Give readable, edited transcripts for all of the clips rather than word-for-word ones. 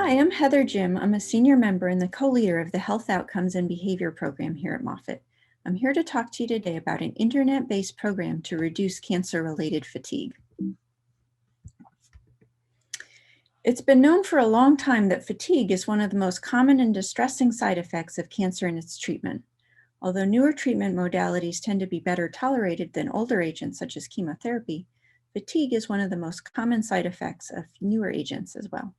Hi, I'm Heather Jim. I'm a senior member and the co-leader of the Health Outcomes and Behavior program here at Moffitt. I'm here to talk to you today about an internet-based program to reduce cancer-related fatigue. It's been known for a long time that fatigue is one of the most common and distressing side effects of cancer and its treatment. Although newer treatment modalities tend to be better tolerated than older agents such as chemotherapy, fatigue is one of the most common side effects of newer agents as well.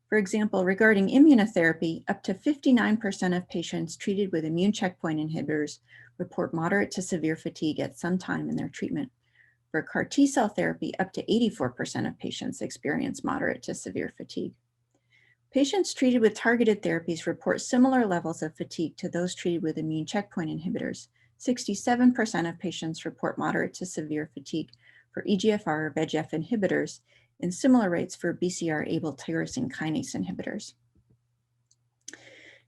For example, regarding immunotherapy, up to 59% of patients treated with immune checkpoint inhibitors report moderate to severe fatigue at some time in their treatment. For CAR T-cell therapy, up to 84% of patients experience moderate to severe fatigue. Patients treated with targeted therapies report similar levels of fatigue to those treated with immune checkpoint inhibitors. 67% of patients report moderate to severe fatigue for EGFR or VEGF inhibitors, and similar rates for BCR-ABL tyrosine kinase inhibitors.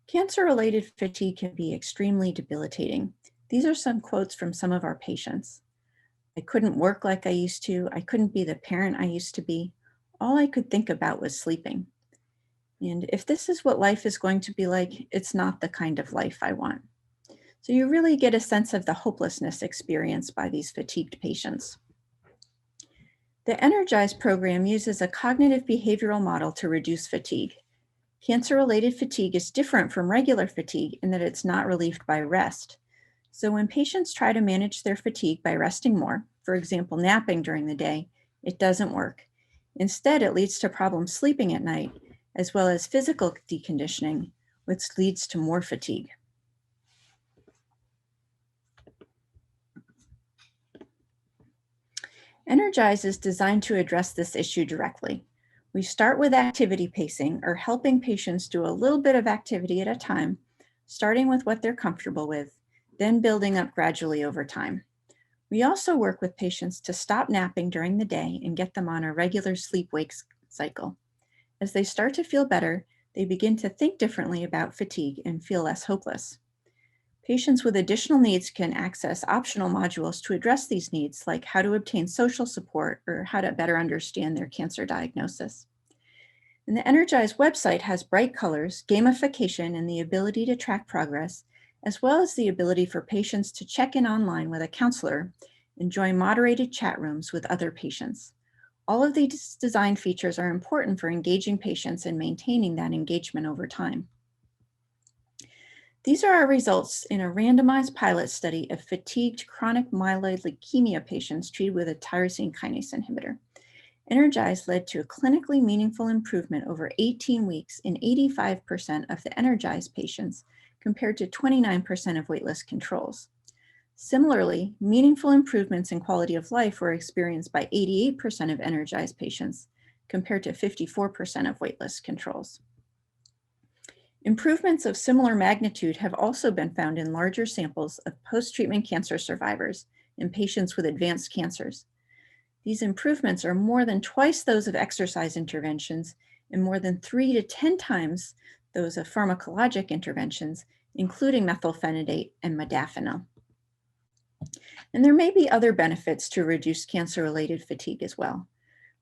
Cancer-related fatigue can be extremely debilitating. These are some quotes from some of our patients. I couldn't work like I used to. I couldn't be the parent I used to be. All I could think about was sleeping. And if this is what life is going to be like, it's not the kind of life I want. So you really get a sense of the hopelessness experienced by these fatigued patients. The Energize program uses a cognitive behavioral model to reduce fatigue. Cancer-related fatigue is different from regular fatigue in that it's not relieved by rest. So when patients try to manage their fatigue by resting more, for example, napping during the day, it doesn't work. Instead, it leads to problems sleeping at night, as well as physical deconditioning, which leads to more fatigue. Energize is designed to address this issue directly. We start with activity pacing, or helping patients do a little bit of activity at a time, starting with what they're comfortable with, then building up gradually over time. We also work with patients to stop napping during the day and get them on a regular sleep-wake cycle. As they start to feel better, they begin to think differently about fatigue and feel less hopeless. Patients with additional needs can access optional modules to address these needs, like how to obtain social support or how to better understand their cancer diagnosis. And the Energize website has bright colors, gamification, and the ability to track progress, as well as the ability for patients to check in online with a counselor and join moderated chat rooms with other patients. All of these design features are important for engaging patients and maintaining that engagement over time. These are our results in a randomized pilot study of fatigued chronic myeloid leukemia patients treated with a tyrosine kinase inhibitor. Energize led to a clinically meaningful improvement over 18 weeks in 85% of the Energize patients, compared to 29% of waitlist controls. Similarly, meaningful improvements in quality of life were experienced by 88% of Energize patients, compared to 54% of waitlist controls. Improvements of similar magnitude have also been found in larger samples of post-treatment cancer survivors in patients with advanced cancers. These improvements are more than twice those of exercise interventions and more than 3 to 10 times those of pharmacologic interventions, including methylphenidate and modafinil. And there may be other benefits to reduce cancer-related fatigue as well.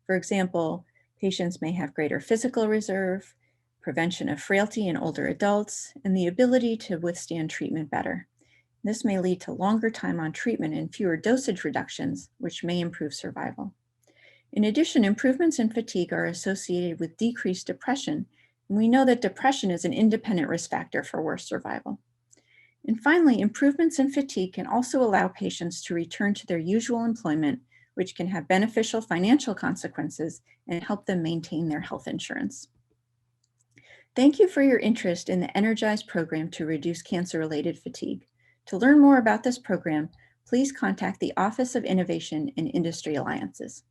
For example, patients may have greater physical reserve, prevention of frailty in older adults, and the ability to withstand treatment better. This may lead to longer time on treatment and fewer dosage reductions, which may improve survival. In addition, improvements in fatigue are associated with decreased depression, and we know that depression is an independent risk factor for worse survival. And finally, improvements in fatigue can also allow patients to return to their usual employment, which can have beneficial financial consequences and help them maintain their health insurance. Thank you for your interest in the Energize program to reduce cancer-related fatigue. To learn more about this program, please contact the Office of Innovation and Industry Alliances.